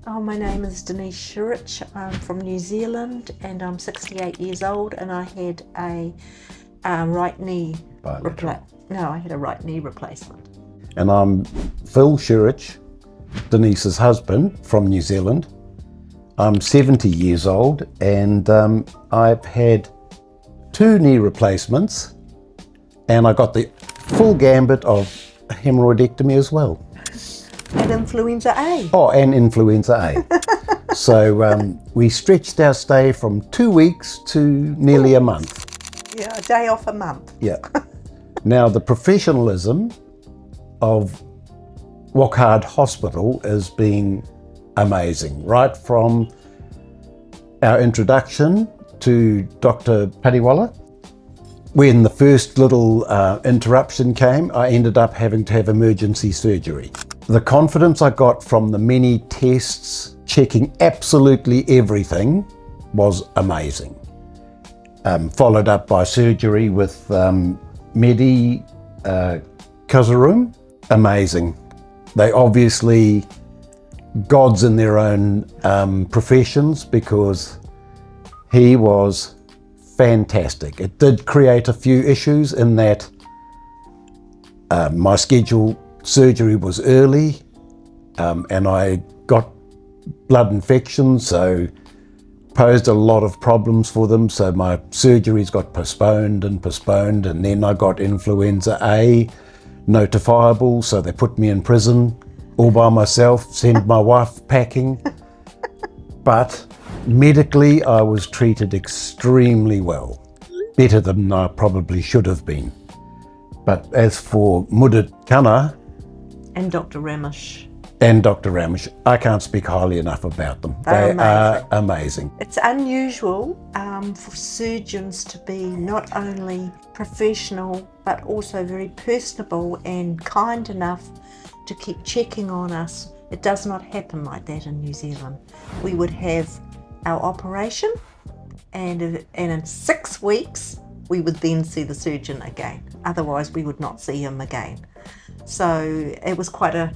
Oh, my name is Denise Shirich. I'm from New Zealand and I'm 68 years old, and I had a right knee I had a right knee replacement. And I'm Phil Shirich, Denise's husband from New Zealand. I'm 70 years old and I've had 2 knee replacements, and I got the full gambit of hemorrhoidectomy as well. And influenza A. Oh, and influenza A. So we stretched our stay from 2 weeks to nearly a month. Yeah, a day off a month. Yeah. Now, the professionalism of Wokhard Hospital has been amazing, right from our introduction to Dr. Padiwala. When the first little interruption came, I ended up having to have emergency surgery. The confidence I got from the many tests, checking absolutely everything, was amazing. Followed up by surgery with Medi Kazarum. Amazing. They obviously gods in their own professions, because he was fantastic. It did create a few issues in that my scheduled surgery was early and I got blood infections, so posed a lot of problems for them. So my surgeries got postponed, and then I got influenza A notifiable, so they put me in prison all by myself, sent my wife packing. But medically, I was treated extremely well, better than I probably should have been. But as for Mudit Kana And Dr. Ramesh. and Dr. Ramesh, I can't speak highly enough about them. They're They are amazing. It's unusual for surgeons to be not only professional but also very personable and kind enough to keep checking on us. It does not happen like that in New Zealand. We would have our operation and in 6 weeks we would then see the surgeon again. Otherwise we would not see him again. So it was quite a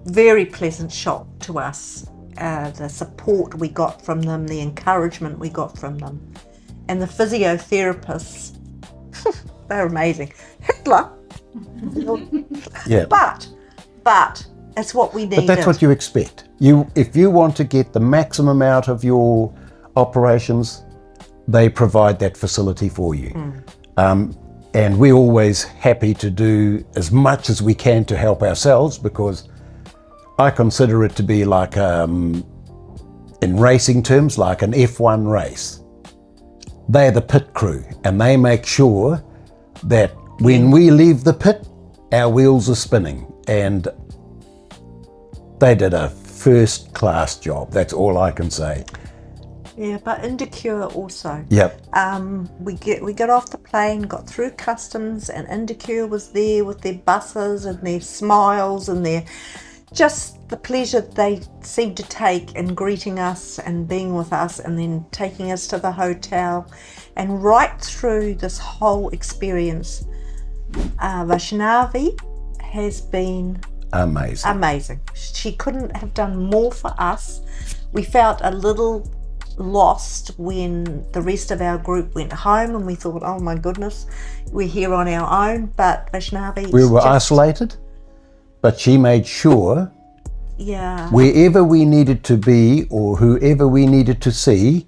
very pleasant shock to us, the support we got from them, the encouragement we got from them. And the physiotherapists, they're amazing. Hitler, Yeah. but it's what we needed. But that's what you expect. If you want to get the maximum out of your operations, they provide that facility for you. And we're always happy to do as much as we can to help ourselves, because I consider it to be like, in racing terms, like an F1 race. They're the pit crew, and they make sure that when we leave the pit, our wheels are spinning. And they did a first-class job. That's all I can say. Yeah, but IndiCure also. Yep. We got off the plane, got through customs, and IndiCure was there with their buses and their smiles and their just the pleasure they seemed to take in greeting us and being with us, and then taking us to the hotel. And right through this whole experience, Vaishnavi has been amazing. She couldn't have done more for us. We felt a little lost when the rest of our group went home, and we thought, oh my goodness, we're here on our own. But Vaishnavi, we were isolated, but she made sure wherever we needed to be or whoever we needed to see,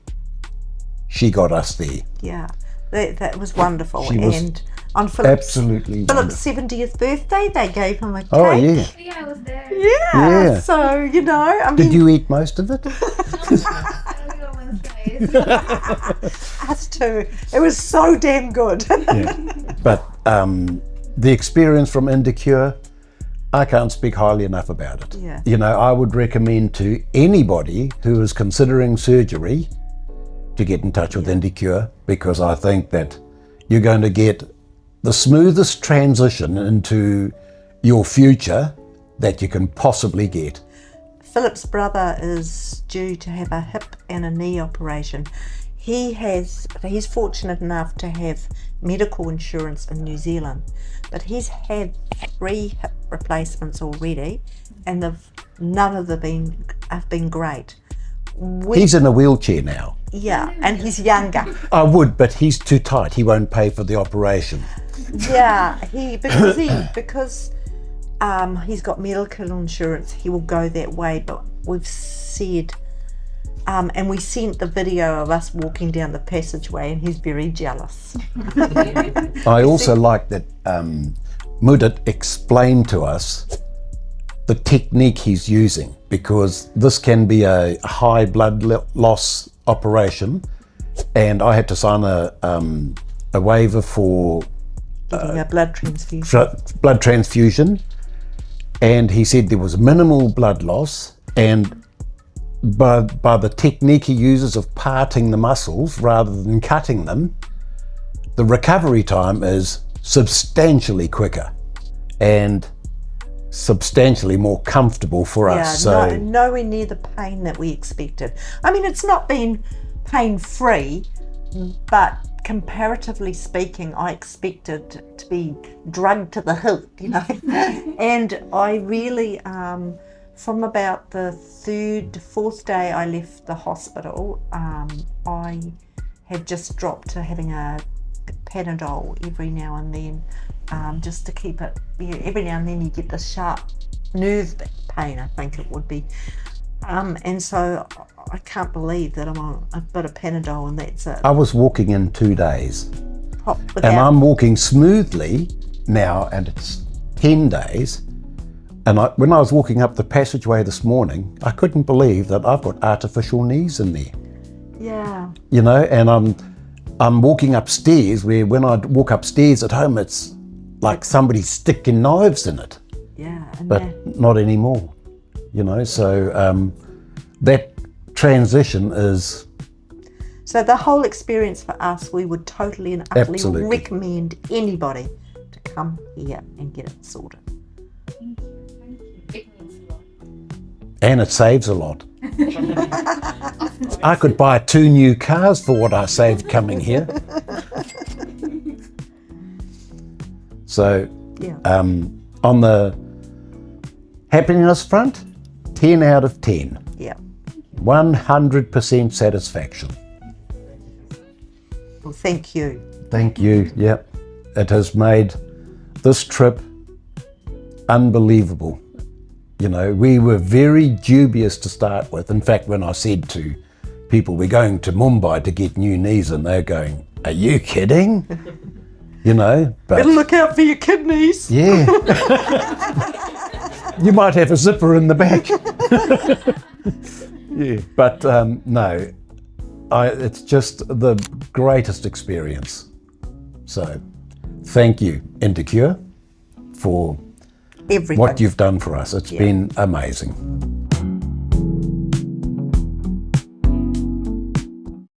she got us there. Yeah, that was wonderful. She was and on Philip's 70th birthday, they gave him a cake. Oh yeah. Yeah, I was there. Yeah. So, you know, I mean, Did you eat most of it? us too. It was so damn good. Yeah. But the experience from IndiCure, I can't speak highly enough about it. Yeah. You know, I would recommend to anybody who is considering surgery to get in touch with IndiCure, because I think that you're going to get the smoothest transition into your future that you can possibly get. Philip's brother is due to have a hip and a knee operation. He's fortunate enough to have medical insurance in New Zealand, but he's had 3 hip replacements already, and none of them been have been great. He's in a wheelchair now. Yeah, and he's younger. I would, but he's too tight. He won't pay for the operation. Yeah, because he's got medical insurance, he will go that way. But we've said, and we sent the video of us walking down the passageway, and he's very jealous. I also like that Mudit explained to us the technique he's using, because this can be a high blood loss operation, and I had to sign a waiver for Getting a blood transfusion. And he said there was minimal blood loss, and by the technique he uses of parting the muscles rather than cutting them, the recovery time is substantially quicker and substantially more comfortable for us. So nowhere near the pain that we expected. I mean, it's not been pain-free, but comparatively speaking, I expected to be drugged to the hilt, and I really, from about the fourth day I left the hospital, I have just dropped to having a Panadol every now and then, just to keep it. Every now and then you get the sharp nerve pain, I think it would be, and so I can't believe that I'm on a bit of Panadol and that's it. I was walking in 2 days, and I'm walking smoothly now, and it's 10 days. And when I was walking up the passageway this morning, I couldn't believe that I've got artificial knees in there. Yeah. And I'm walking upstairs, where when I walk upstairs at home, it's like somebody's sticking knives in it. Yeah. But not anymore, so that transition is... So the whole experience for us, we would totally and utterly Absolutely recommend anybody to come here and get it sorted. Thank you. It means a lot. And it saves a lot. I could buy 2 new cars for what I saved coming here. So, Yeah. on the happiness front, 10 out of 10. Yeah. 100% satisfaction. Well, thank you. Thank you. Yep. It has made this trip unbelievable. We were very dubious to start with. In fact, when I said to people, we're going to Mumbai to get new knees, and they're going, are you kidding? But Better look out for your kidneys. yeah. You might have a zipper in the back. Yeah, but no, it's just the greatest experience. So thank you, IndiCure, for Everything. what you've done for us. It's been amazing.